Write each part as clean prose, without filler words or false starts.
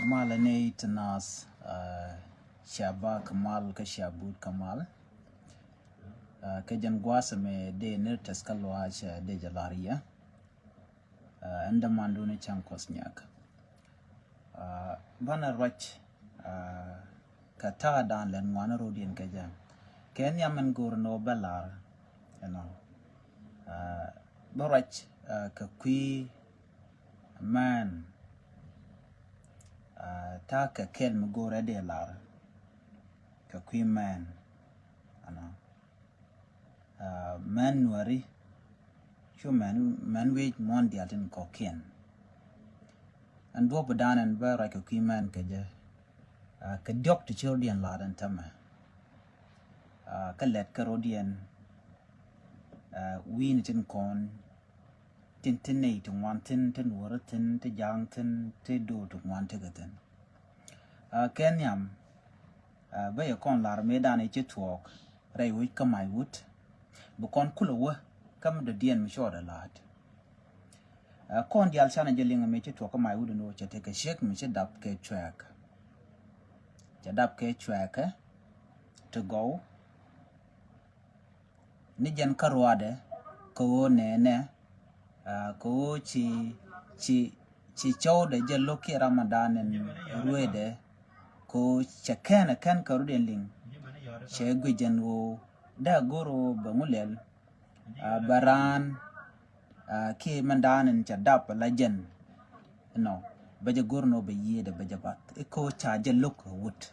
Malane Tanas Shaba Kamal Kashabut Kamal Kajan Guasame de Nirtas Kalwach de Jalaria and the Manduni Chankosnyak Bana Rach Kata Dan Len Wanarodian Kajam Kenya Mangur no Bellar, Borach Kakui man Taka Ken Magora de Lar Kakui man man worry human wage mondial in cocaine and Bob Dan and Bear like a queen man kaja Kadok to children lad and tama Kalet Karodian Ween it in corn Tintinate to one tin Warton to Youngton to do to one tigatin. Kenyam by a con lar made an itch walk, Ray would come my wood, Bocon Kulawa, come the dear Mishore lad. Con the Alsana jelling a major talk my wooden watch take a shake, Mr. Dapke track. Jadapke tracker to go Nijan Karwade, Ko ne. Ko chi chow de jeloki Ramadan and Ruede ko chakan a can Karudin che Guijan wo da goro bamulel baran ki mandan and chadap legend no baja gorno be ye de bajabat ko charge look wood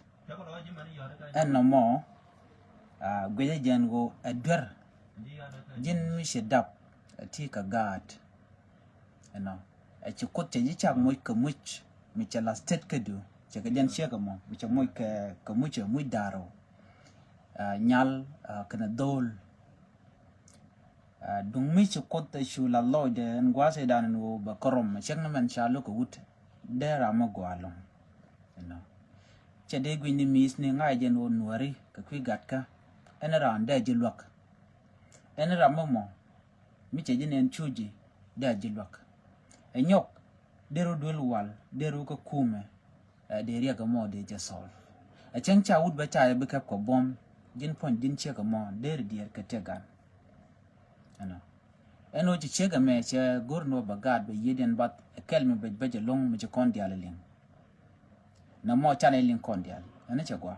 and no more Guijan go a dwer jin shadap take a guard a chicote yichak moik much Michela state cadu chakajan shagamo which a moik kamucha muidaro nyal canadol dung mich cote shula lloyd and guase down and wo bakorom changman shalook wood there amagualong chadegwini miss ning I gen on worry kakwigatka and around there jilwak and ramomo Michajin and Chuji, there Jilwak. A nyok, deru dwell wall, deru ka kume, de riagamo de jasol. A chancha would better I pick up a bomb, din point din check a mon, dere dear categan. And what you check a match, a gorno bagad by Yedian but a kelme by better long with a condialing. No more channeling condial, and a chagua.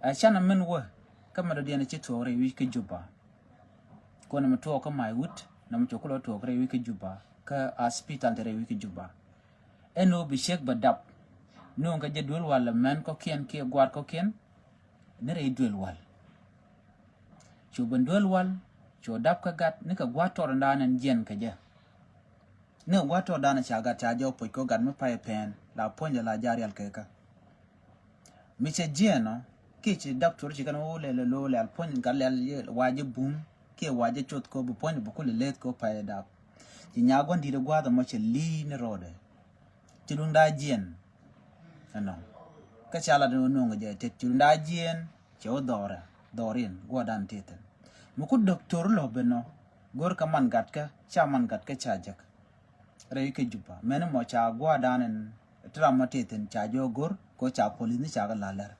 A chana men were, come at the energy or a week juba. Gonna talk on my wood. Nam chocolate to a grey wicked juba, ka a spit and a wicked juba. And no be shake but dap. No get duel while a man cocaine key guard cocaine, never a duel wall. Chuban duel wall, cho dap ka gat, nick a water and down and jen kaja. No water down a chaga tajo, poiko got me pie pen, la ponja la jarial keka. Mr. Giano, kitchen doctor chicken ole low, al point galal waji boom. Ke waje chot ko bu point bu kule let ko pa da ti nyagon di de gwa da mo che li ne rode ti dun da jien ka chala do no nge te ti dun da jien che o dorin gwa dan teten mu ku doctor lo beno gor ka man gat ka cha man gat ka cha jak re ke juba men mo cha gwa dan en tra ma teten cha jo gor ko cha police ni cha ga lalar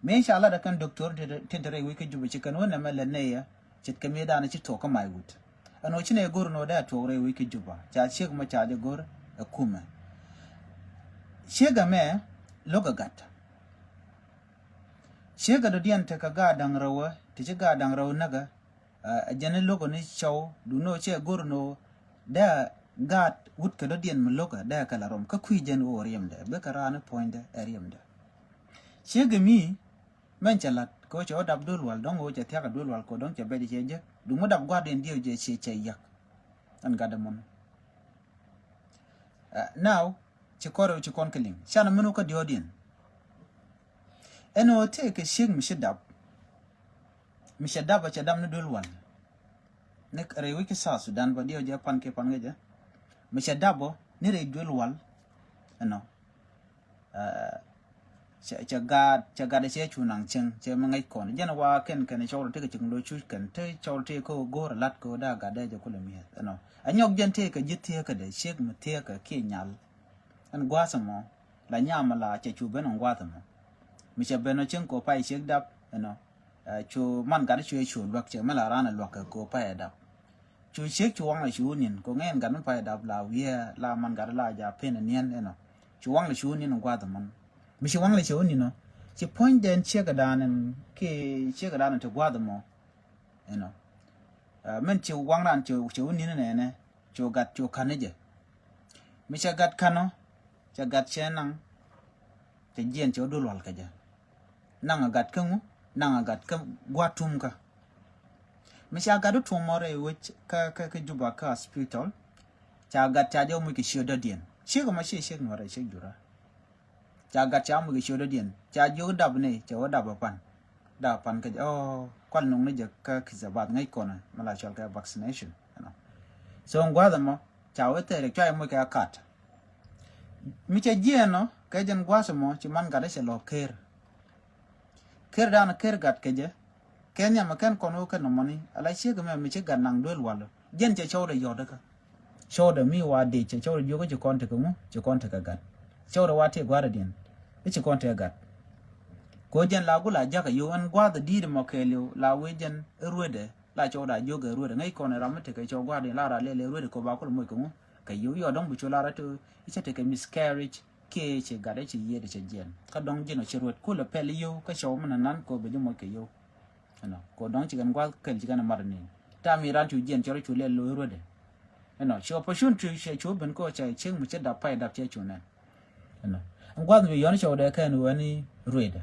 me inshallah da kan doctor te re we ke juba che kan wona mele ne ya chit kami da na chit to ka mai gut ano chine gor no da to re wiki juba cha chek ma cha de gor a kuma shega me loga gat shega do dian ta ka ga dang rawa ti ga dang rawa naga a jane logo ni chaw du no che gor no da gat wut ka do dian ma loga da ka la rom ka kui jen o riem da be ka rana point da riem da shega mi men chalat ko cho dab dul wal dong o che thya ka dul wal ko dong che be di che je du mo dab gwa den dio je che yak an gadamon now che koro che kon keling shana menu ka diodin eno te ke shig mi shadab ba che dam ne dul wal nek re wiki sa Sudan ba dio je pan ke pan ge je mi shadabo ni re dul wal chaga de che chunang cheng che mangai kon jana wa ken chawro te ke chunglo chu ken te chawro te ko gor lat ko da ga de je ko le mi anyok jen te ke jit te ke de shek me te ke nyal an gwasa mo la nyama la che chu ben ngwa tamo mi che ben chen ko pai shek dap no chu man ga chu lok che mala rana lok ko pai dap chu shek chu wang la chu nin ko ngen ga pai dap la wi la man ga la ja pen nien no chu wang la chu nin ngwa tamo mi chu wang la chu nin no chỉ point đến chia cái đàn cái chia cái đàn cho qua được mà, you know, mình chịu quăng đàn chịu như này nè, chịu gạt chịu khăn ấy chứ, mình sẽ gạt khăn nó, sẽ gạt xe năng, thì diện chịu đôi loạt cái chứ, năng gạt không, năng gạt không qua tum cả, mình sẽ gạt được tum mà rồi cái juba cái hospital, sẽ gạt cha cho mình cái siêu đa điện, siêu cái mà siêu mà rồi siêu jura. Cha gạt cha mui shoda dien cha jo dab ne cha dab pan ka kwal nong ne je ka kizabat ngai kona mala chal ka vaccination no so ngwa da mo cha wete re cha mo ka kat mi cha je no ka jen gwa so mo chi man ga de se lo ker dan ker gat ke je kenya ma kan kono ka no mani ala che ga me che ga nang dol walo jen che shoda yoda ka shoda mi wa de che shoda jo ko che kon te ko mo che kon te ka gat shoda wa te gwa da dien it's a contact gat ko jen la gula jaka yo an gwa da di mo kelio la we jen ruede la choda yoga ruede ngai kon ramate ke cho gwa de la ra le ruede ko ba ko mo ko ka yo dong bu cho la ra to it's a take a miscarriage ke che gade che ye de che jen ka dong jen che ruede ko le pelio ka cho man nan ko be mo ke yo no ko dong chi gan gwa ken chi gan mar ni ta mi ran tu jen cho chu le lo ruede no cho opportunity che cho ben ko che cheng mu che da pai da che chu na no ngwa mi yon show de kan wani rueda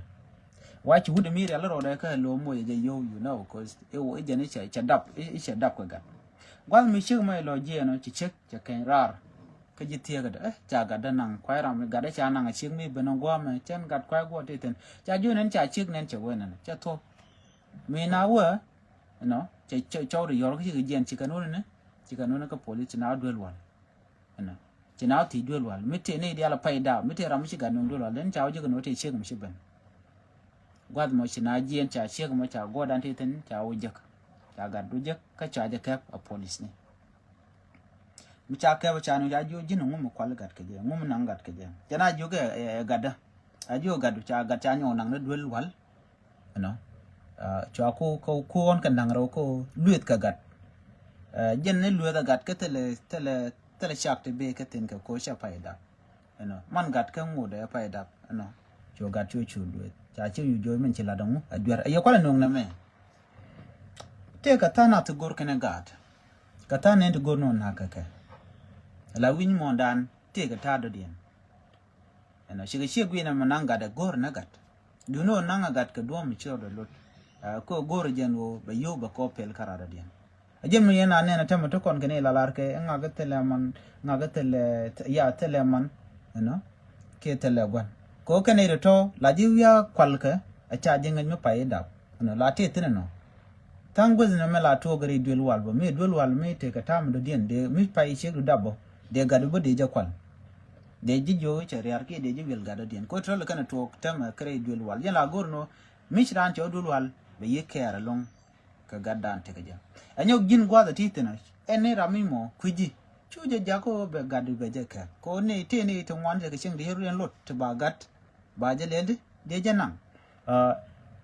wa chi wude mi la ro de kan lo mo je yo you know cause e wo je ne cha dap ko ga ngwa mi chi mai lo je no chi chek cha kan rar ka ji tie ga cha ga da nang kwai ram ga da cha nang chi mi ben ngwa ma chen gat kwai go te ten cha ju nen cha chik nen che we na cha tho mi na wa no cha cho de yor ki gen chi kan ne chi kan ne ka police na duel wan no chỉ nào thì đưa luôn, mấy thế này đi là phải đào, mấy thế làm gì cả nông đưa luôn, đến cháu chứ còn nói thì chiếc mà xí bên, qua một chỉ nào riêng cháu chiếc mà cháu qua đàn thì tính cháu giật, cháu gạt đuôi giật, cái cháu giật kẹp ở police này, mấy cháu kẹp cháu nó cháu vô dính ngום một quál gạt cái gì, ngום nang gạt cái gì, cho nên vô cái gạt đó, vô gạt cháu nhỏ nang nó đuôi luôn, nó, cháu cô con cần nang rồi cô luyện cái gạt, dân này luyện cái gạt cái tele chak te be ka tin ka ko sha paida no man gat ka mu da paida no jo gat chu du cha chu yu jo men chila dong adwar ayo kwala nong na me te ka tana to gor kana gat ka tana to gor non na ka la win mo dan te ka ta do dien no shi gwi na mananga da gor na gat du no nanga gat ka do mi cho do lot ko gor jen wo ba yo ba ko pel karada dien ajem mi yana ne na tama to kon kene la lar ke nga ga teleman no ke telegwan ko kene to la jiya kwalka a cha jinga mi pai da no la te tin no tango zina me la to gari dwel walbo me dwel wal me te ka tam do dien de mi pai che du dabo de ga do de ja kwal de ji jo che rear ke de ji wel ga do dien ko to le kana to tam kare dwel wal ya la gorno mi shran che dwel wal be ye kera long ka gadan te ka ja anyo gin gwa da titina ene ramimo kuji chuje jako be gadu be jeka ko ne te ne to wan de ching de heru lot to bagat ba je lende de janang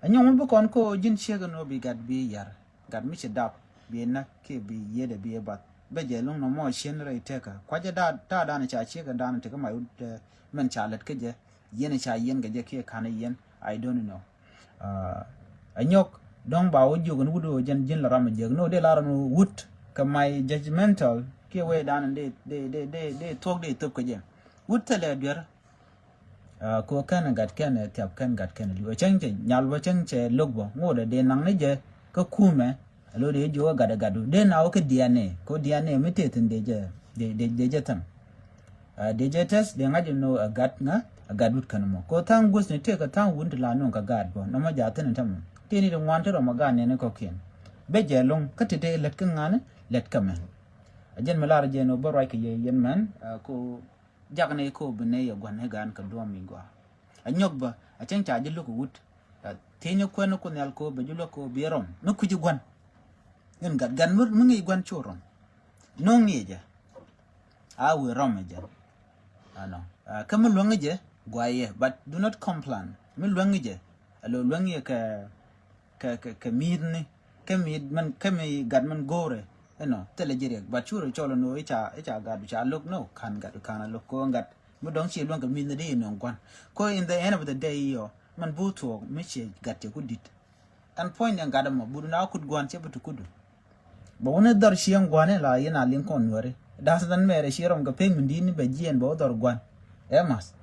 anyo mo kon ko jin shega no bi gad bi yar gad mi che dap bi na ke bi ye de bi ba be je long no mo shen re te ka kwa je da na cha shega da na te ka mai men cha let ke je yen cha yen ga je ke kana yen I don't know anyok dong ba wo jogo nudo jin la ram je no de la ram wut ka my judgmental ke we dan de talk de top ka je wut tele der ko kan gat kan tap kan gat kan li chang che nyal wa chang che logbo ngode de nang ne je ka kume lo de jo ga da gadu de na o ke DNA ko DNA mi te tin de je tam de je test de ngaji no gat na gadut kan mo ko tang gus ne te ka tang wun la no ka gad bo no ma ja tan tam tini de wan to magane ne ko ken be je long katete let kan ngane let kamen ajen malar je no boray ke yen man ko jagne ko bene yo gwane gan ka do mi gwa anyok ba a chen cha je loko wut tinyo ko no ko nal ko be julo ko birom no ku ji gwan ngen gad gan mu ngi gwan choron no ngi je a we rom je ano kam lo ngi je guaye but do not complain mi lwangi je alo lwangi ka midni ka mid man ka mi gad man gore tele jere but churo cholo no icha gad cha look no kan gad kana look ko gad mo dong chi lwang ka midni de no kwan ko in the end of the day yo man buto mi che gad te kudit and point yang gad mo budu na kud gwan che butu kudu ba wona dar shiang gwane la yana linkon wore das dan mere shirom ga peng ndini be jien bo dor gwan emas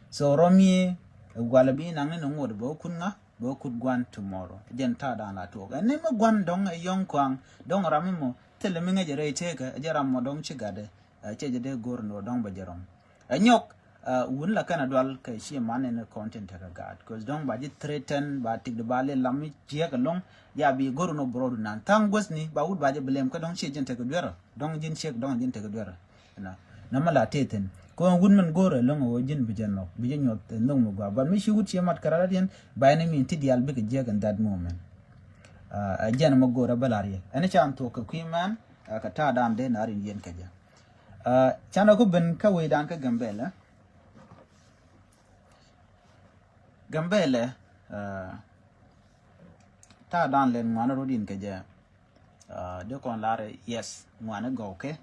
so romi gwalabi nang no ngod bo kunna bo kud gwan tomorrow jen ta da na to ga ne ma gwan dong e yong kwang dong ramimo tele mi ngejere teka jaram mo dong chigade che jede gor no dong ba jarom anyok wun la kana dwal ka shi mane ne content ka gad cause dong ba ji threaten ba tik de bale lami je ka long ya bi gor no brodu nan tangos ni ba wud ba je blem ka dong shi jen teka dwera dong jin shek dong jin teka dwera na mala teten ko wun man gore long wo jin bijanno bijanyo nong mo ba mi shi wut shi mat karara den ba ne min tidial bi ka je kan that moment jen mo gore balari ene cham to ka kuiman ka ta dan de na rin yen ka ja chano ko ben ka we dan ka gambele ta dan len ngwana rodin ka ja de kon lare yes ngwana go ke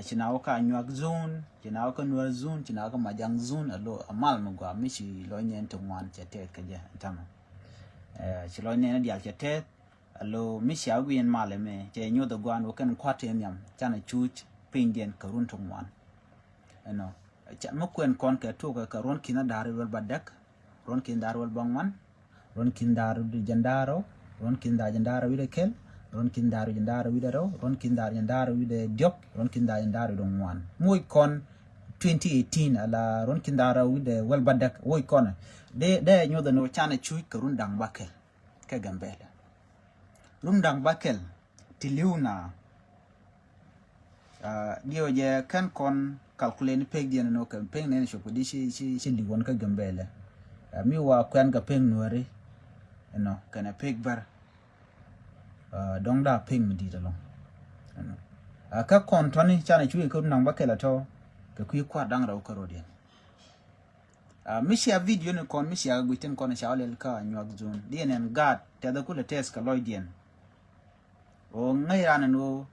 chinawo ka nyak zone chinawo ka nuar zone chinawo ka majang zone alo amal mo gwa mishi lo nyen to ngwan chete ka ja tama chilo ne dial chete alo mishi aguen male me che nyodo gwan o kan kwate nyam chana chuch pingen ka run to ngwan cha mo kwen kon ka to ka ron kina dare wel badak ron kin dar wel bangman ron kin dar di jandaro ron kin da jandaro wi de kel ron kin dar jandaro wi de ro ron kin dar jandaro wi de diok ron kin da jandaro do ngwan moy kon 2018 ala ron kin dar wi de wel badak woy kon de nyodo no chana chuch ka run dang bakel ka gambela rum dang bakel tiliuna dio je kan kon calculate peg dia no kan peg ne shopo di si liwon ka gambele mi wa kwen ga peg nuare kana peg bar dong da peg mi di dalong ka kon toni chana chui ko nang bakela to ka ku kwa dang ra ko rodien mi share video ne kon mi share guiten kon shawle ka nyak zone dien en gad te da kula test ka loidien o ngairana no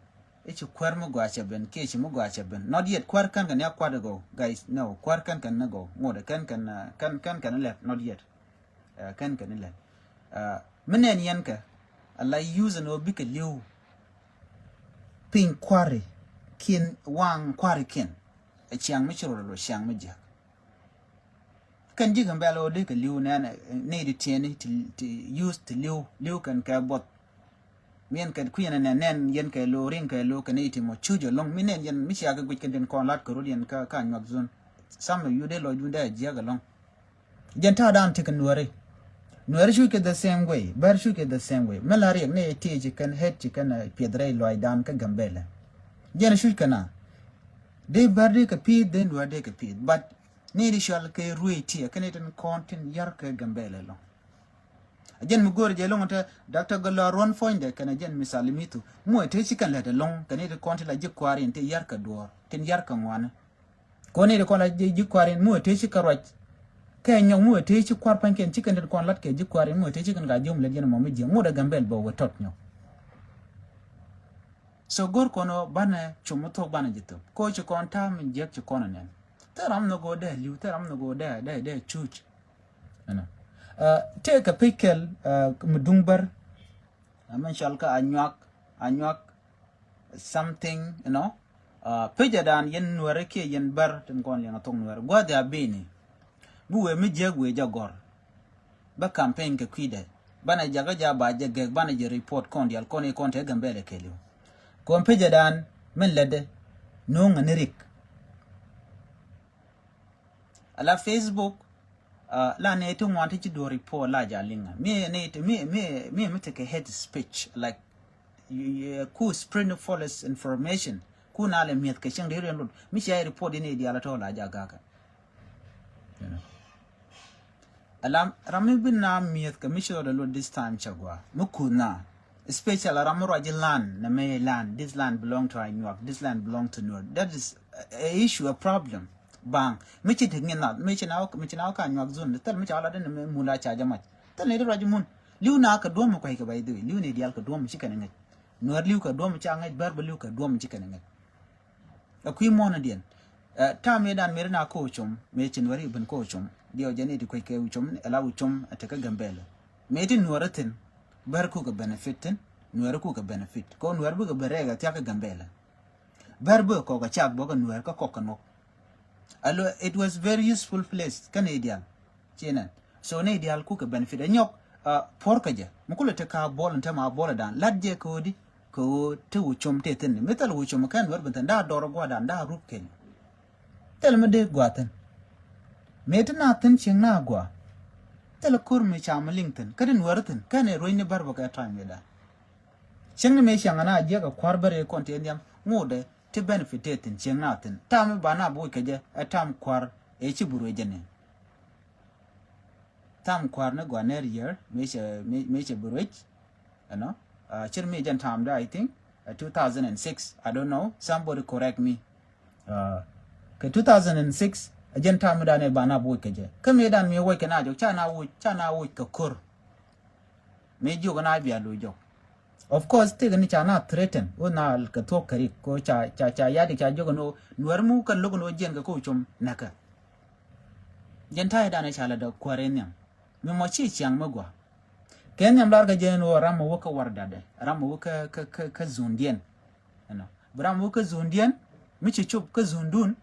each kwar mo gwacha ben kechi mo gwacha ben not yet kwar kan ya kwar go guys no kwar kan na go ngode kan le not yet kan le menen yanka alla use no bika liu pin kware kin wang kware kin e chiang mi chiro lo chiang mi ja kan jigan balo de ka liu na ne di tieni to use to liu kan ka bot mien kan kuyana nen yen ka lo ring ka lo kan iti mo chujo long minen yen mi sia ga gwiken den kon lat ko rodien ka nyak zone sam you de lo dunda jia ga long jenta dan tikan nuare shu ke the same way bar shu ke the same way malari ne ti kan het kan piedre lo dan ka gambela jen shu kana de bar de ka pi den wa de ka pi but ne di shal ke ruiti kan iten content yar ka gambela long jen mu gor je long ta dr galo ron foinde kana jen misali mitu mo te chikan la de long kana de konti la jikwari te yar ka do ten yar ka ngwana ko ne de kon la jikwari mo te chikarwach ka nyong mo te chikwar panken chikan de kon lat ke jikwari mo te chikan ga jom le jen mo mi je mo da gambel bo wotot nyo so gor kono bana chumoto bana jito ko chi kon ta min je chi kono nen taram no go de liu taram no go de chuch take a pickle mudungbar man shalka anyak something pejadan yen nuare ke yen bar ten kon yang tong nuare gwa da bini buwe mi jegwe jagor ba campaign ke kwide bana jaga ba jege bana je report kon dial kon e kon te gambele kelu kon pejadan men lede no nganirik ala Facebook la ne to want to do report la jalinga me take a head speech like ku spread false information ku na le miet ke chang de ren mi share report ni dia la to la jaga ka alam rami bin na miet ke mi shore lo this time chagwa mukuna especially ramoro ajilan na me land this land belong to New York, this land belong to North. That is a issue, a problem bang mi chi thing na mi chi naw ka nyak zun tel mi chala den mu la cha jama tel ne ra mun liu na ka do mo kai ka bai du liu ne dial ka do mo chi kan ngai nuar liu ka do mo cha ngai bar ba liu ka do mo chi kan ngai akui mo na dien ta me dan me na ko chum me chin wari ban ko chum dio jani di kai ke chum ala chum ataka gambele me tin nuaratin bar ku ka benefitin nuar ku ka benefit ko nuar bu ka berega ta ka gambele bar bu ko ka chak bo ka nuar ka kokano alo it was very useful place canadian chena so ne ideal ku ka benefit nyok por ka je mukule te ka bol nta ma bol dan ladje ko di ko te wu chum te tin metal wu chum kan war ban da doro gwa dan da rup ken tel me de gwa tan me na tin ching na gwa tel kur me cha ma lingten kadin wartin kan e roine bar ba ka time me da ching me shanga na je ka kwar bare kon te ndiam ngode te benefit te tin ching na tin tam ba na bu ke je atam kwar e chi buru jene tam kwar na gwa ner year me che buru no chir me jan tam da I think 2006 I don't know somebody correct me ke 2006 ajan tam da ne bana boy ke je kame dan me woy kana jo cha na wo ka kur me jo kana biya lo jo of course te gani cha na threaten o na ka to kari ko cha ya de cha jo no nuar mu kan logo no jen ga ko chum naka jen ta da ne cha la da kware nyam me mo chi chiang magwa ken nyam lar ga je no ram wo ka warda de ram wo ka zundien no bram wo ka zundien mi chi chup ka zundun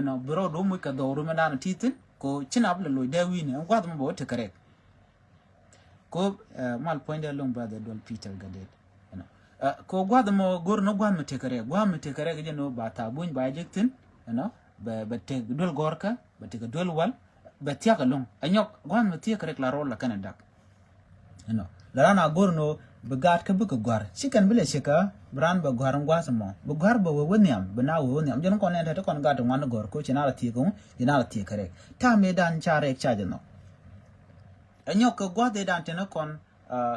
no bro do mu ka do me na titin ko chinab le lo dawi ne kwa mo bo te kare ko mal point de long brother dol Peter gadet no ko gwa mo gor no gwa me te kare ga je no ba ta buñ ba jektin no ba te dol gorka ba te dol wal ba tiya ka long anyok gwa me te kare la rol la Canada no la na gor no begat ka bu ka gwar chikan bile chika bran ba gwar ngwa samo bu gwar ba wo nyam bana wo nyam jon kon ne ta kon ga to ngwan gor ko china la ti ko ina la ti kare ta me dan chare cha jeno anyok ka gwa de dan tena kon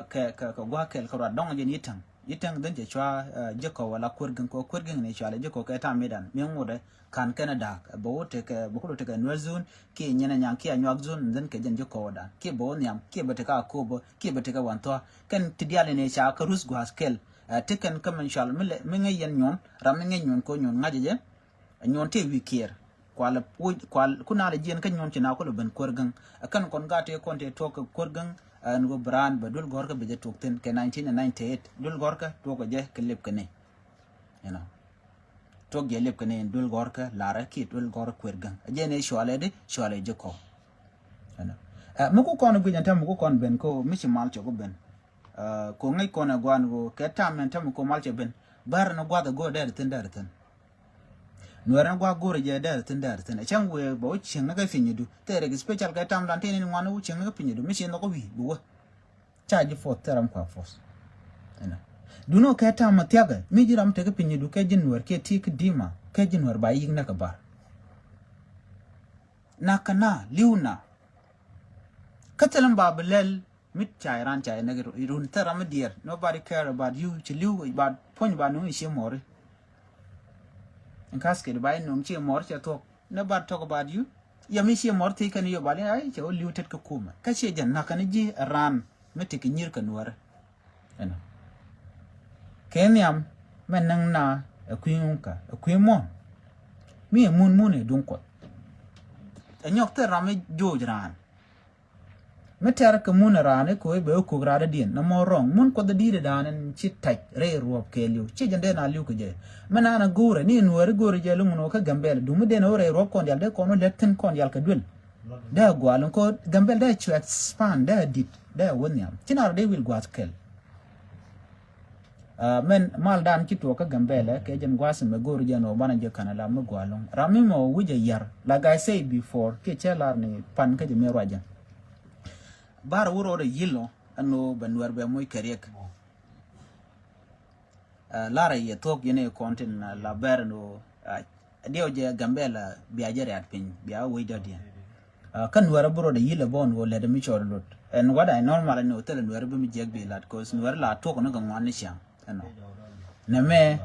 ka gwa kel ka dong jen yitang den je chwa je ko wala kurgin ne chwa le je ko ka ta me dan me ngode kan Canada bo te ka bu ko te ka nwazun ki nyana nyang ki anyak zun den ke jen je ko da ki bo nyam ki ba te ka ko bo ki ba te ka wanto kan tidiale ne cha ka rus gwa skel teken kam inshallah me ngay yen ñon ram ngay ñon ko ñon ngaje je ñon te wi kier kwal kuna la jien kan ñon ci na ko le ben korgan kan kon gate kon te to ko korgan ngo brand ba dul gorka be je tokten ke 1998 dul gorka to ko je ke lep kene you know to ge lep kene dul gorka lara ki dul gor korgan je ne shwale je ko you know mu ko kon bu nyanta mu ko kon ben ko mi ci mal ci ko ben ko ngai kona gwan go ke tamen tam ko malche ben bar na gwa da go der tin nuara gwa gore je der tin chang we bo ching na ga finyidu te re special ka tam lan tin ni ngwana u ching na finyidu mi shin no ko wi bu charge for teram kwa force ena duno ka tam matiaga mi jiram te ka finyidu ke jinwar ke tik dima ke jinwar ba yin na ka bar nakana liuna katalan babelel mit chairan chai na run teram dear nobody care about you chilu about point ba no shi more in cascade by no chi more cha talk nobody talk about you ya mi shi more te kan yo bale ai che o liutet ka kuma ka she jan na kan ji ran mit ki nyir kan war ena kenyam menang na akuinka akuimo mi mun e dun ko anyok teram jojran meter ka mun rane ko be ko grada din na morong mun ko da dire danen chitai re ruop ke liu chi jande na liu ko je mana na gore ni nuore gore je lungo ka gambel du mu de no re ruop kon yal de ko no letten kon yal ka dul da gwalon ko gambel da chu expand da dit da wonyam chinar de will gwas kel men mal dan ki to ka gambele ke jen gwas me gore je no bana je kana la me gwalon ramimo wuje yar like I said before ke chelar ni pan ka je me rajan bar wuro da yilo anno banwar be moy karek lara ye tok yene kontin la ber no dio je gambela biajere at pin bia wida dia kan wara buro da yilo bon wo le da mi chor lot and what I normally no tell wara be mi jeg be lat cause wara la tok no ga ngwan sha no na me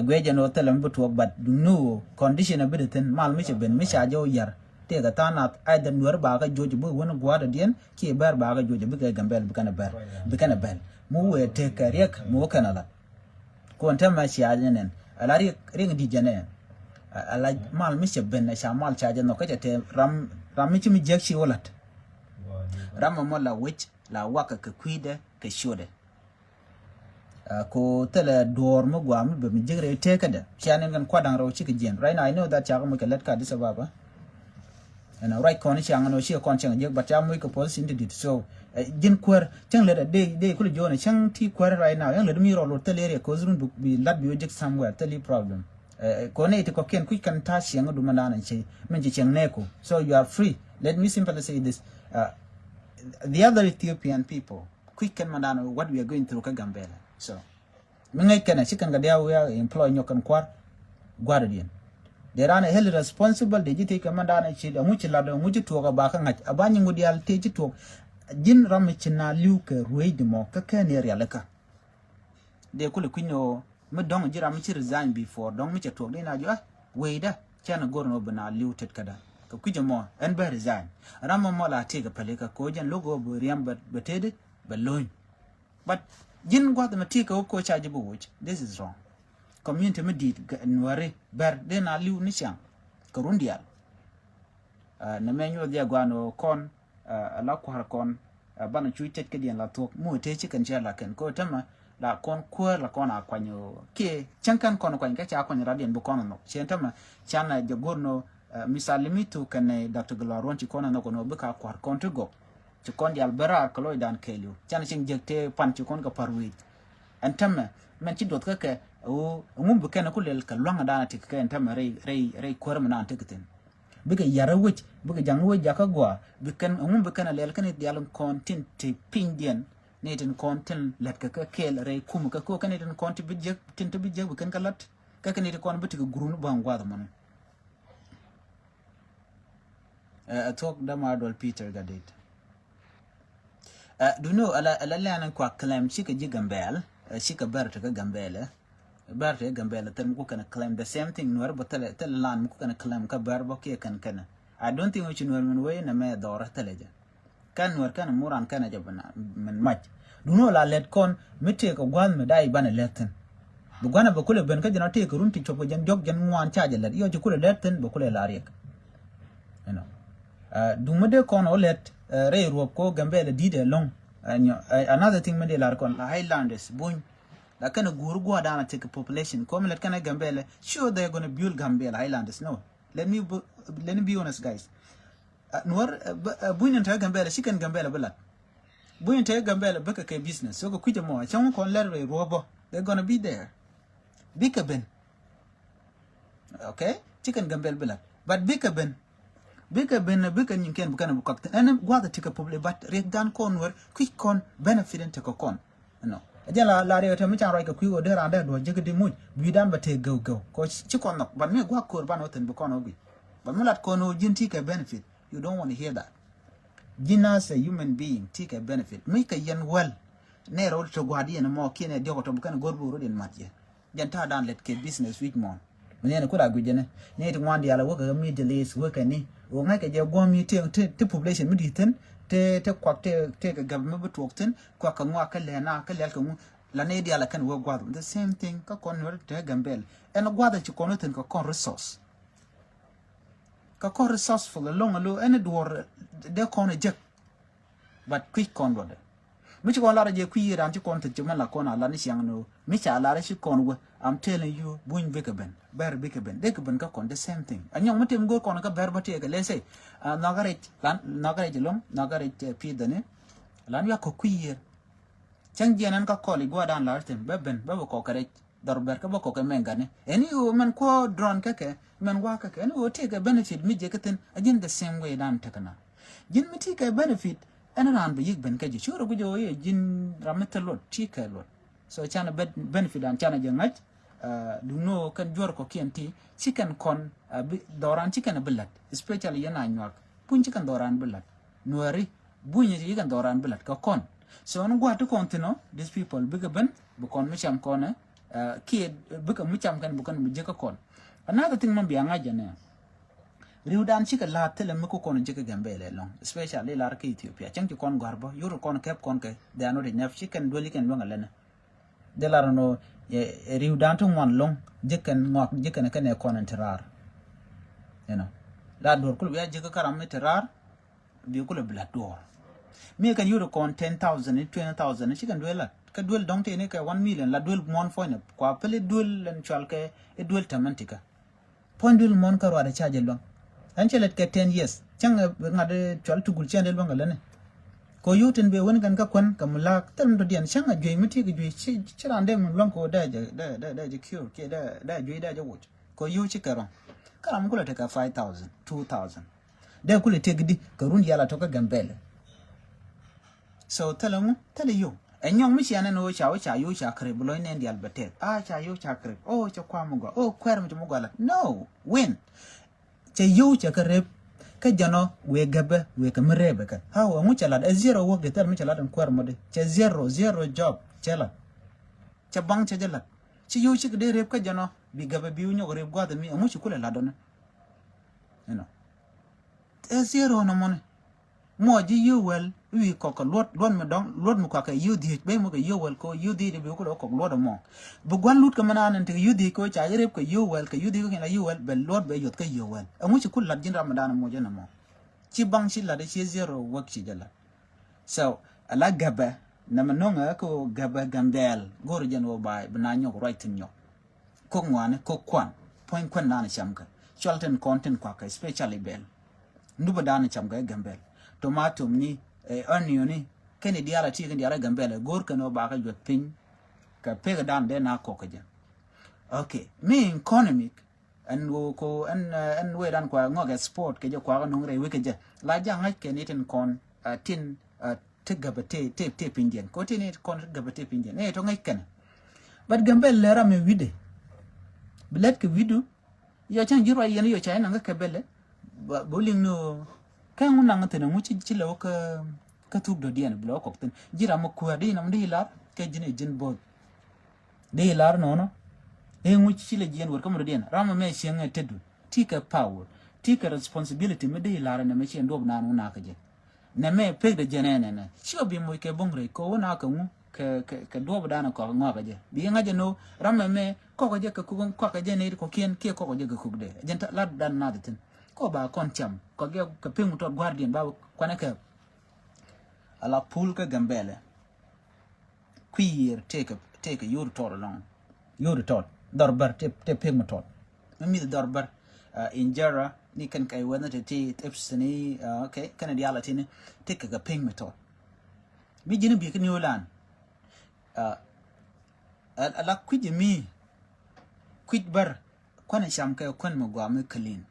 gweje no telam butuok but no condition a bit ten mal mi ben mi jo yar te ga tanat ai dan nur ba ga jojo bu won gwada dien ki bar ba ga jojo bu ga gambel bu kana bel mu we te karek mu kana la ko anta ma shi ajen alari ring di jane ala mal mi ben na sha mal cha no ka te ram mi mi jekshi wolat ram mo la wich la waka ka kwide ka shode ko tele door mo gwam be mi jigre te kada shanen gan kwadang raw chi jen right now I know that cha mo ka let ka disa baba and right kon chang no shi kon chang jeg but cha mo ko policy into so jin kwer chang le de kul jona chang ti kwer right now yang le mi ro lo tele ko zrun bi lat bi jeg somewhere tele problem ko ne te ko ken ku kan ta shi ngadu malana chi men ji chang ne ko so you are free. Let me simply say this, the other Ethiopian people quick can mandano what we are going through Kagambela. So mingai kana chicken gadia we are employing your kwar guardian. They ran a hell responsible they take a mandana chid a much lado much to a baka abani mudial take to Jin Ramichina Luke Ruedimo Kakani Realaka. They could quino Madong Jiramichi resign before Dong Micha to Lina Jua Wada Chana Gorno Bana looted Kada. Kujamo and by resign. Ramamola take a palika cojan logo buriam but beted balloon. But Jin got the matika ko chargeable which this is wrong. Community medit and worry bear then I live Nishang Corundial. Namenio diaguano con a laquar con a banachu take and la talk more take and jella can go tama la con quer la con aquano ke chankan con quan catch aquan radian bucono. Chentama chana jagorno. Misalimitu kane Dr. Galaron chikona no kono buka kwar kontugo chikondi albera kaloy dan kelu chan sing jekte pan chikon ka parwit antama men chi dot ka o ngum buka na kulel ka longa dana tik ka antama rei kwar mana antikten buka yara wich buka jangwe jaka gwa bukan ngum buka na lel kan dialon content te pindian neten content let ka kel rei kum ka ko kaneten content bijek tinta bijek bukan kalat ka kaneten kon butika grunu bangwa da man talk Damadol Peter Gadet. Do you know Alalan and Quack claim she could jigambel, she could bear to Gambella, Berta Gambella, then who can claim the same thing, nor but tell land who can claim Cabarboke can. I don't think which you know way in a mare or a teleja. Can work can more on Canada much. Do no la let con, me take a one me die ban a letten. Bugana Bacula Ben can take a room to chop and jog and one charge that you could letten Bacula Lariak. You know. Dumade con olet Ray Roko Gambella did a long and another thing made a con Highlanders boom. That kind of guru down and take a population. Come let can Gambella. Sure they're gonna build Gambella Highlanders. No. Let me be honest, guys. Nor Buin and Gambella, she can Gambella Bella. Buin take Gambella Bucka business. So go quit more. Someone con let Ray Robo. They're gonna be there. Bigger Ben. Okay? Chicken Gambella Bella. But bigger Ben. Bigger ben a bigger you can become a cocktail and what the ticker probably but read down corn where quick con benefit and take a con. No. A jella laria to meet a right a quick or there and that was jiggy mood. We done but take go. Coach Chicon, but me go corban and beconobi. But Mulat Kono, Jin take a benefit. You don't want to hear that. Jinas a human being, take a benefit. Make a young well. Near old to guardian and more keen a dog to become good road in Mattia. Janta down let get business with more. When could agree, Jenny. Need one the other work a middle work any. Or make a jagwami to population meditan, take a government to Octon, Quackamaka, Lana, Kalakamu, Lanedia can work with the same thing, Cacon, Gambel, and a guard that you call it and Cacon resource. Cacon resourceful, a long low, and a door, their corner jack, but quick conrod. Which one large a queer anti content Jamala Cona Lanisiano, Micha Larish Conway, I'm telling you, Buin Bickerben, Bear Bickerben, Deckerben Cacon, the same thing. And young Matim go con a berbate, let's say, Nagaret alone, Nagaret Pidane, Lania Coqueer. Changian and Cacoli go down Larten, Beben, Babococarate, Dorberca Bococa Mengane, any woman call drawn cake, man walk and will take a benefit mid jacketin again the same way down Takana. Jin me take a benefit. And around the Yigben Kaji, sure, with your Jin Rametalot, Chika lot. So China benefit and China young night. Do no can Jorko Kianti, chicken con, Doran chicken a billet, especially Yana York, Pun chicken Doran billet. Nuari, Bunya chicken Doran billet, Cocon. So on go to continue, these people bigger ben, Bocon Micham corner, kia bukan macam kan bukan menjaga kon another thing man biang aja ne riudan chika la tele meko kon jika gambele long especially la ke Ethiopia chang ti kon garbo yuro kon kep kon ke de ano de nyaf chicken doli ken longa lena de la no riudan to mon long jikan ngok jikan kan e kon entrar you know la dor kul ya jika karam entrar bi kul bla dor me kan yuro kon 10,000 20,000 chicken dwela ka duel dong te ne ka 1 million la duel mon foine kwa pele duel len chal ke e duel tamantika point duel mon ka ro da charge long anchelet ke 10 years chang ngade chal tugul chen del bangala ne ko yuten be won kan ka kwan kam la tan do dian chang a jwe miti ke jwe chirande mun long ko da je cure ke da jwe da je wot ko yu chi karon karam kula te ka 5,000 2,000 da kula te gidi karun yala to ka gambele so tele yo enyong mi chiane no cha yu cha kre bulo ne ndi albete cha yu cha kre cha kwa mugo kwer mi mugo la no win che yu cha kre ka jano we gabe we ka mrebe ka hawa mu cha la zero work de ter mi cha la dan kwer mode che zero job chela cha bang cha jala chi yu chi de rep ka jano bi gabe bi nyo rep gwa de mi mu chi kula la don you know zero no mon mo ji yu wel wi ko ko lot me dong lot mu ko ka yu di be mu ko yu wel ko yu di be ko ko lot mo bu gwan lut ka mana nan te yu di ko cha rep ko yu wel ka yu di ko la yu wel be lot be yot ka yu wel amu ci kul lat jin ramadan mo jena mo ci bang ci la de ci zero wak ci jala so ala gaba na manonga ko gaba gambel gor jen wo bay bna nyok right nyok ko ngwane ko kwan point kwan na chamka chalten content kwa ka especially bel nduba dana chamka gambel tomato ni onion ni kene diala ti ken diala gambele gor kano ba ka jot pin ka pega dan de na ko ka ja okay me economic and wo ko and we dan kwa ngoga sport ke jo kwa no ngre we ke ja la ja ngai ke ni ten kon tin te gabate te pindian ko tin kon gabate pindian to ngai ken but gambele lera me wide bilet ke widu yo chan jiro yen yo chai na ka bele boling no kan nguna ngate na muchi chilo ka tub do dian blo ko ten jira mo ko de nam de lar ke jin bod de lar no muchi chile jien wor kam do dian rama me shen tedu tika power tika responsibility me de lar na me chen do na no na ka je na me pe de jenene na chiyo bi mo ke bongre ko na ka mu ke do da na ko ngo ka je bi nga je no rama me ko je ka ku ko ka je ne ko kien ke ko je ka ku de jenta lar dan na de ten ko ba kon cham ko ge ka pingu to guardian ba kwana ka ala pool ka gambele queer take a your tot along your tot darbar te pingu tot mi darbar injera ni kan kai wana te tips ni okay kana dialati ni take ka pingu tot mi jini bi kan yolan ala kwiji mi kwit bar kwana sham ka kwan magwa mi clean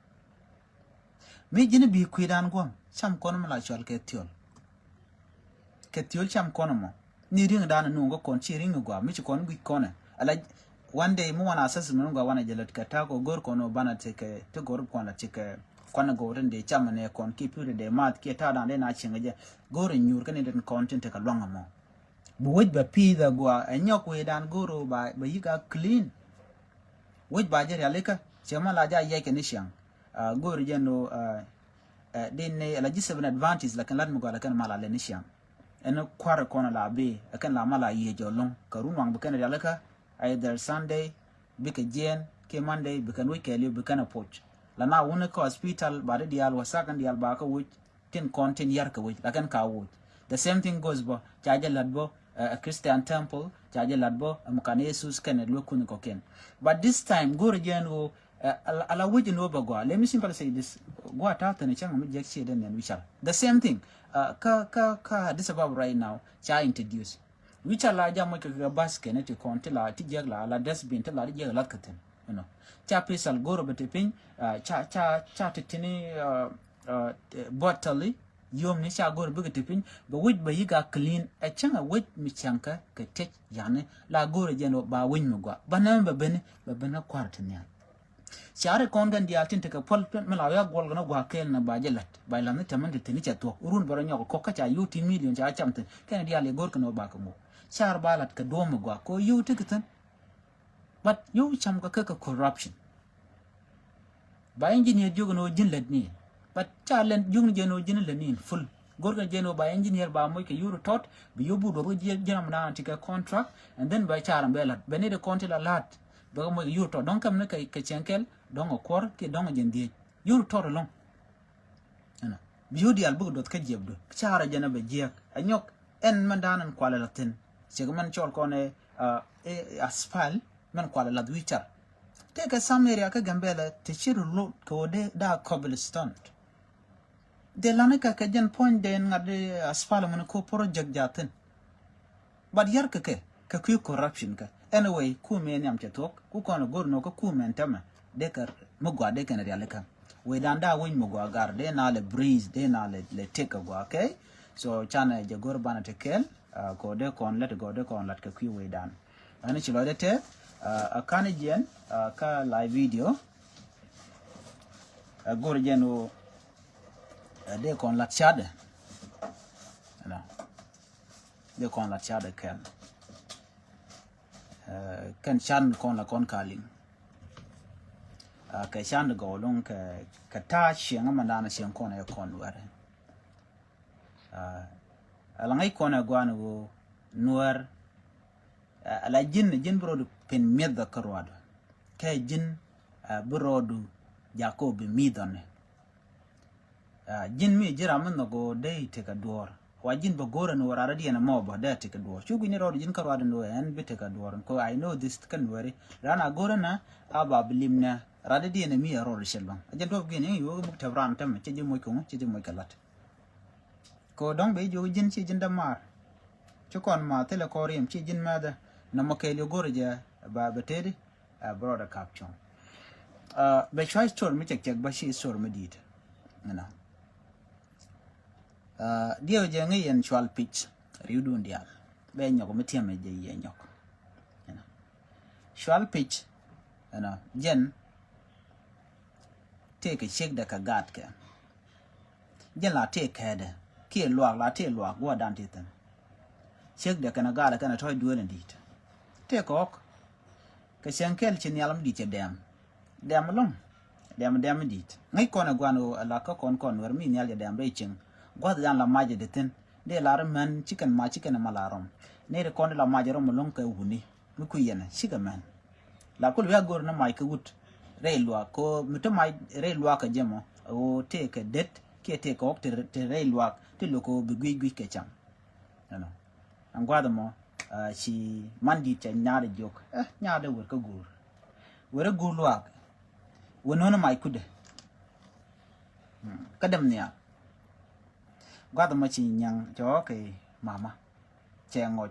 me jini bi kuidan gwam cham kono mala chol ke tiol cham kono mo ni ring dana no go kon chi ring gwa mi chi kon gwi kona ala one day mo wana asas mo gwa wana jelat ka ta ko gor kono bana teke to gor kona teke kwana go ren de cham ne kon ki pure de mat ke ta dan de na chinga je gor nyur kan den content ka longa mo bu woj ba pi da gwa anyok we dan goro ba yiga clean woj ba je aleka chama la ja ye ke ni shang go region din ne la G7 advantage la kan lat mugo la kan mala le nishan en kwara kona la be kan la mala ye jolong karun wang bukan ya laka either Sunday bika jen ke Monday bukan weekend bukan approach la na wona ko hospital ba de dial wasakan dial ba ka wuj tin content yar ka wuj la kan ka wuj the same thing goes bo chaje ladbo a Christian temple chaje ladbo mukane Jesus kan lo kun ko ken but this time go region wo ala wujin no bagwa let me simply say this go atata ne changa mujek che den and wichal the same thing this about right now cha introduce wichal la jamo ke basket ne ti konti la ti jeg la dustbin te la jeg la katen you know cha pesal goro bete pin cha tini bottle yom ni cha goro bete pin ba wuj ba yiga clean a changa wuj mi chanka ke tek yani la goro jeno ba win mugwa banan ba bene kwartanya Share kongan di altin teka pol melawya gol gana gwa kel na bajelat bailam ne taman de tini chato urun baranyo ko ka cha yuti million cha chamten ken di ale gor kana ba ko shar balat ka dom gwa ko yuti kitan but you cham ka corruption ba engineer jogo no jin led ni but challenge jung je no jin led ni full gorga je no ba engineer ba moy ke yuru tot bi yobu do je jam na antika contract and then by charam belat bene de konti la lat ba moy yuru tot donc kam ne ke chenkel donc kor ke donc jen die yuru tot long ana bi yodi al bug dot ka jebdo chara jana be je anyok en mandanan kwala latin segman chol kone aspal man kwala la wichar take some area ka gambela te chiru lo ko de da cobblestone de lanika ka jen point de ngade aspal man ko project jaten but yar ka ku corruption ka anyway ku men yam chetok ku kono gorno ko ku men tama de ka mugwa de kan real ka we danda win mugwa gar de na le breeze de na le take agwa okay so chana je gor bana tekel ko de kon let go de kon lat ka ku we dan ani chilo de te akane jen ka live video gor jeno de kon lat chade na de kon lat chade kan chan kon la kon kalin ka chan go long ka ta chiang mandana chiang kon e kon ware alangai kon agwan go nuar ala jin brodu pen medda karwado kay jin brodu jakob midone jin mi jira man go day te ka dor wa jin ba gora no warara di na mo ba da te ka dor chugu ni rodu jin karwado no en be te ka dor ko I know this kan wari rana gora na aba bilimna rada di na mi ro shelban ajen do gene yo mu tabran tam ce je moy ko ce je moy kalat ko dong be jo jin ci jin da mar ci kon ma tele ko riem ci jin ma da na mo kay le gora ja ba betede broda caption be choy store mi cek ba shi store mi dit na dio je ngi en chwal pitch riudu ndial be nyoko mi tiame je ye nyok na chwal pitch na jen take a shake da ka gat ke jen la take head ki luak la te luak go dan titan shake da kana gala kana toy duel ndit te kok ka shankel chin yalam di che dem long dem dit ngai kona gwano la ka kon wer mi nyal dem be ching gwad dan la maje de ten de la man chicken malarom ne re kon la maje rom long ka huni mi ku yena shiga man la kul ya gor na mai ka gut re lwa ko mi to mai re lwa ka jemo o te ka det ke te ko te re lwa te lo ko bi gui ke cham no an gwada mo si mandi te nyaade jok nyaade wer ka gur wer gur lwa wono mai kude kadam nya gwada mo chi nyang jo ke mama che ngoj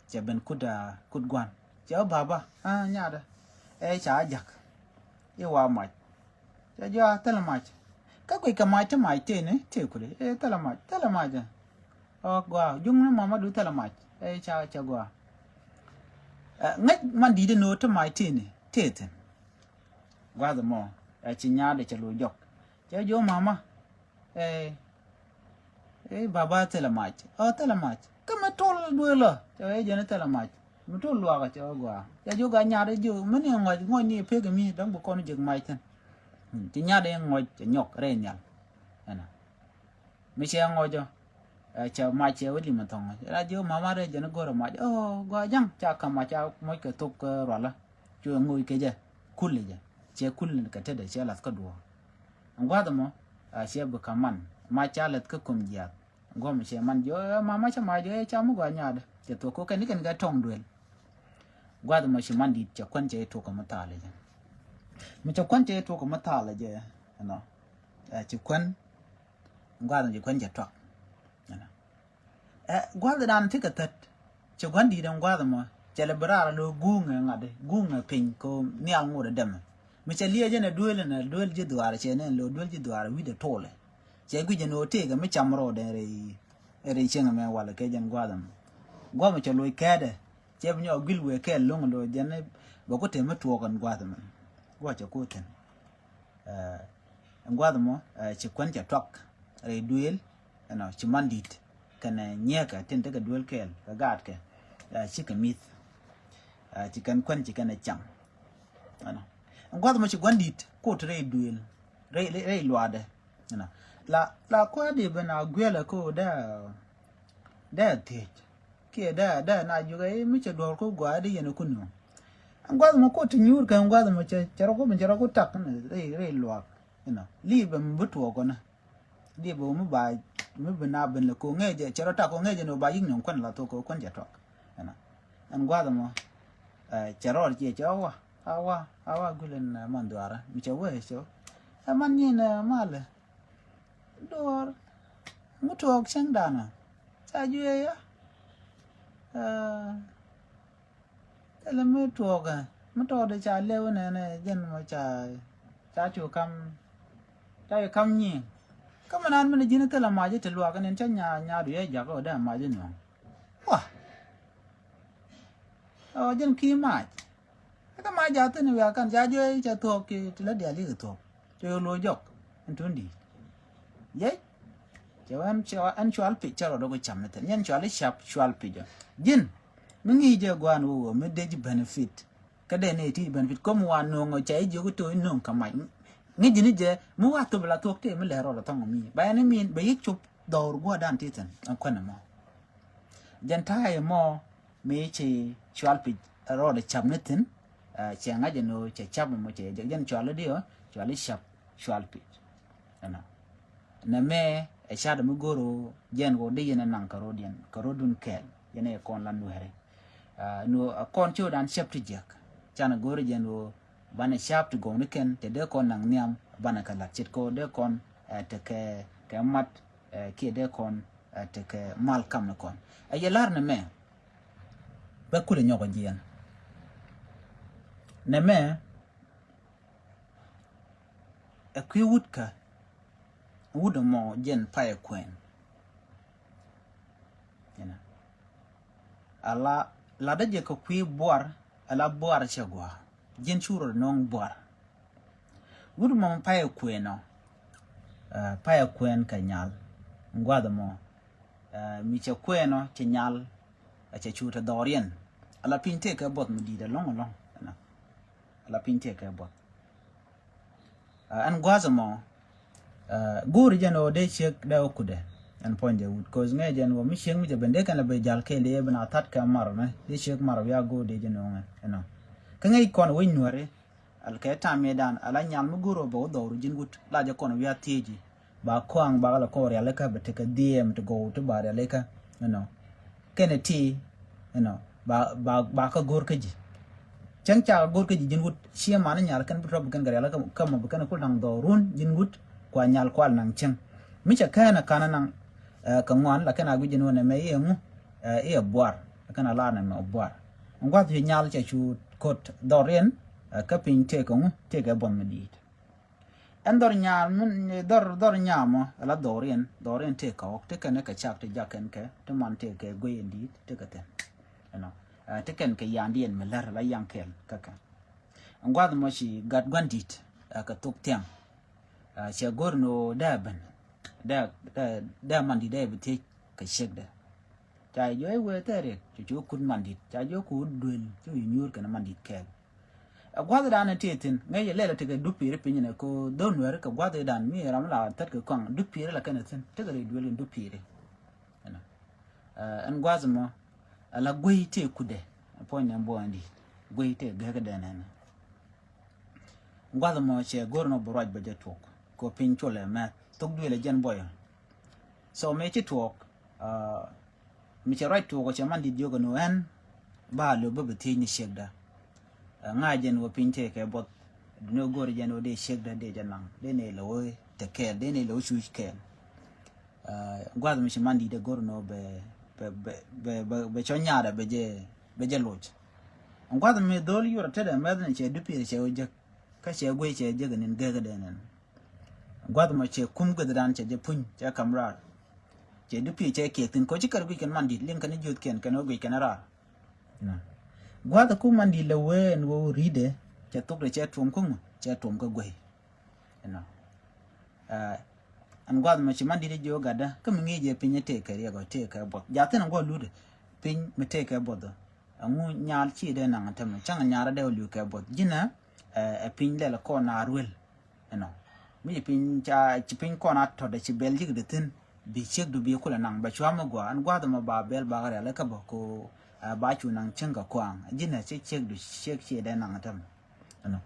che ben kuda kudgwan che baba nyaade cha jak ye wa mai cha ja tela mai ka ko ka mai te mai te ne te kude tela mai ja gwa jung mama du tela mai cha gwa ngai mandi de no te mai te ne te ten gwada mo chi nyaade che lo jok che jo mama baba tela mai kama tol duela che jana tela mai mutul lwa ka che gwa ya jo ga nyaade jo mani ngoi ni pe ga mi dang bu kon jek mai ten ti nyaade ngoi che nyok re nyal ana mi che ngoi jo cha mai che wali ma tong ra jo mama re jana goro ma gwa jang cha kama cha moi ka tok ro la chu ngoi ke je kul je che kul ka te de che lat ka do ngwa da mo che bu kaman ma cha lat ka kum ja gom che man jo mama cha ma je cha mu gwa nyaade che to ko kan ga tong duel gwada mo shi mandi cha kwanje to ko matale je mi cha kwanje to ko matale je no chi kwan gwada je kwanje to no gwada dan tika tat cha gwandi dan gwada mo celebrara lo gunga ngade gunga pin ko ni angure dem mi cha liye je na duel je duare che ne lo duel je duare wi de tole che gwi je no te ga mi chamro de re chenga me wala ke jan gwada gwa mo cha lo kede cheb nyo gilwe ke long do jane boko te matuo kan gwada man gwa cha ko ten gwada mo chi kwan cha tok re duel no chi mandit kana nyeka ten te ka duel kel ka gat ke chi ka mit chỉ cần quen chỉ cần là chẳng anh qua mà chỉ quan dit cô tre duel rei loa de la qua đi bên nào quê là cô đã thiệt kia đã na juga mi che dor ko gwa de yeno kunu anh qua mà cô thì nhur cái anh qua mà chero ko mình chero ko tak rei loa li bên bút tuo con đi bộ mới bài mới bên nào bên là cô nghe je chero tak ko nghe je no ba yin nhon quan là to ko quan je tok anh qua mà chero je chawa awa gulen manduara mi chawe so amanni na male dor mutok sang dana sa juye ya tele mutok mutok de cha lew ne jen ma cha chu kam ni kama nan mun jina tele ma je telwa kan en nya du ye ja ko da ma je no wa jen ki ma cái mai giờ tôi nói kan giá dưới cho thuộc thì là để lý thuộc cho lối dọc anh tuấn đi vậy cho anh cho alpi cho rồi đâu có chậm nữa nhân cho alpi sharp cho alpi cho jin mình nghĩ giờ quan u mình để benefit cái đây này thì benefit có mua nông ở trái dưới cái tôi nông cả mày nghĩ gì nữa chứ mua tôi là thuộc thì mình lấy rồi là thằng mình bây giờ mình bây chụp đầu qua đàn thì thằng anh quen mà dân thái mà mấy chị cho alpi rồi để chậm nữa thằng chàng ấy nó chạy chắp mà chạy dân chọn lấy đi ó chọn lấy sập chọn pit nè mẹ ai sao được goro dân go đi dân năng caro đun kẹt dân này con lan nuôi nó con chưa đàn sập thì giặc cha nó goro dân go ban sập thì gong ken thì đứa con năng niam ban cái lạc chết cô đứa con thì cái mặt kia đứa con thì cái mal cam nó con ai giờ lar nè mẹ bác cứ để nhóc cái gì nè mẹ quy wud mo jen pae quen ala la da je ko quy boar ala boar chagwa jen churo non boar wud mo pae quen no pae quen ka nyal ngwada mo mi che quen no che nyal che chuta dorien ala pinte ka bot mo di da long la pinte ka bot an gwaza mo guri jano de chek da okude an ponje wood cause nge jan wo mi sheng mi je bende kan la be jal ke le bana tat ka mar na de chek mar ya go de jano nge ka ngai kon wo nyore al ka ta medan ala nyam mu guro bo do ru jin gut la ja kon ya teji ba kwang ba la ko ya le ka be te ka dm to go to ba le ka keneti ba ka gor ka ji chang cha gor ke jin gut sia mana nyal kan pro bukan gari ala kam bukan ko nang do run jin gut kwa nyal kwal nang chang mi cha kana nang ka ngwan la kana gu jin wona me yemu e boar kana la na no boar ngwa ti nyal cha chu kot doren ka pin te ko te ga bon medit en dor nyal mun dor nyamo ala doren te ka ok te kana ka chak te jaken ke te man te ke go yendi te ka te te ken ke yandien melar la yankel kaka ngwad mo shi gad gwandit ka tok tiang che gorno daban da mandi da bete ka shegda ta yo we tere chu kun mandi ta yo ku duel chu nyur kana mandi kel gwad da na tetin ngai lela te ga dupire pinyina ko donwer ka gwad da mi ramla tat ka kwang dupire la kana tin te ga duel dupire an gwaz mo ala goite kude point nambo andi goite gaga dana ngwala mo che gorno boroj ba jetok ko pinchole ma tok duele jen boy so me che tok mi che right to ko che mandi jogo no en ba lo be ti ni shegda nga jen wo pinte ke bot no gor jen o de shegda de janang de ne lo te kel de ne lo shu kel ngwala mi che mandi de gorno be chonyara be je loj ngwada me dol yura tada madan che dupi che oje ka che gwe che je ganin gaga denan ngwada ma che kum gudran che je pun che kamra che dupi che ke tin ko chikar gwi kan mandi lin kan jut ken kan ogwi kanara na ngwada ku mandi le wen wo ride che tok de che tum kum che tum ka gwe na an gwad ma chi mandi de jo gada kam ngi je pinya te kare go te ka bot ja tan go lude pin me te ka bot ngu nyal chi de na ngatem chang nyara de lu ke bot jina pin le ko na ruel no mi pin cha chi pin ko na to de chi belgi de tin bi chek du bi kula nang ba chwa ma gwa an gwa da ma ba bel ba ga le ka ba ko ba chu nang cheng ga kwang jina che chek du chek chi de na ngatem no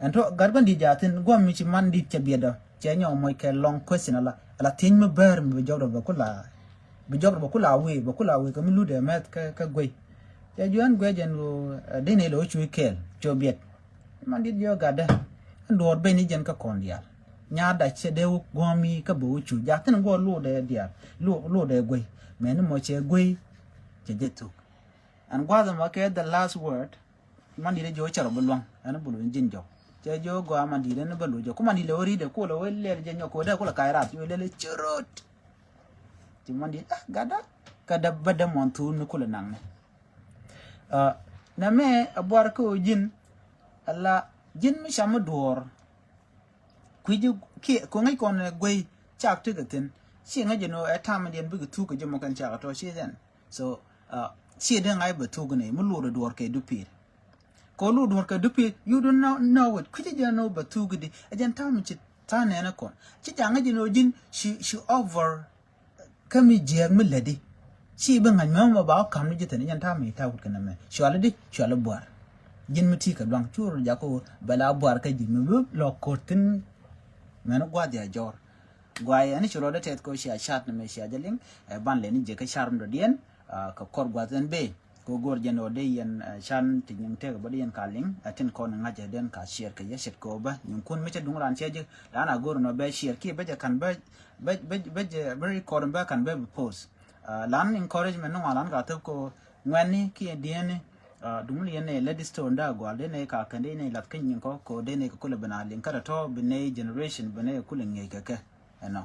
ento garban di jatin gwa mi chi man di che bieda che nyo mo ke long question ala tin me ber mi jog ba kula bi jog ba kula we ko mi lu de met ka gwe ya juan gwe jen go de ne lo chu kel cho biet man di yo ga da ndor be ni jen ka kon dia nya da che de go mi ka bo chu ja tin go lu de dia lu de gwe men mo che gwe che je tu an gwa da ma ke the last word man di de jo charo bulwang an bulu jin jo che jo go man di de ne bulu jo ko man di le ori de ko lo le je nyoko de ko la kairat yo le churut ti man di gada kada bada montu nu ko la nang na me abuar ko jin alla jin mi shamu dor kuji ki ko ngai kon gwe chak tu gatin shi ngai jino atam den bu tu ko jimo kan chak to shi den so shi den ngai bu tu ne mu lu dor ke dupir ko lu dor ke dupir you don't know what kuji jano bu tu gidi ajan tam chi ta ne na kon chi janga jino jin shi over kami jeng mi ledi si bengan memang bawa kami je tani janta mi tahu kena me soal di soal buar jin mati ka doang cur jako bala buar ka jin mi lo kotin mana gua dia jor gua ya ni churo da tet ko sia chat na me sia jaling ban le ni je ka charm do dien ka kor gua ten be ko gor jeno de yan chan ti nyang te ka bodi yan kaling atin ko na ngaje den ka share ka yeset ko ba nyun kun me che dung ran che je lana gor no be share ki be je kan be very ko ba kan be post lan encouragement no lan ga to ko ngani ki dien dum li ne le diston da go de ne ka kan de ne lat kan yin ko de ne ko le bana lin kada to bine generation bine ko le ngai ka no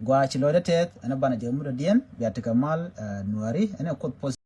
gwa chi lo de tet ana bana je mu de dien biatika mal nuari ana ko post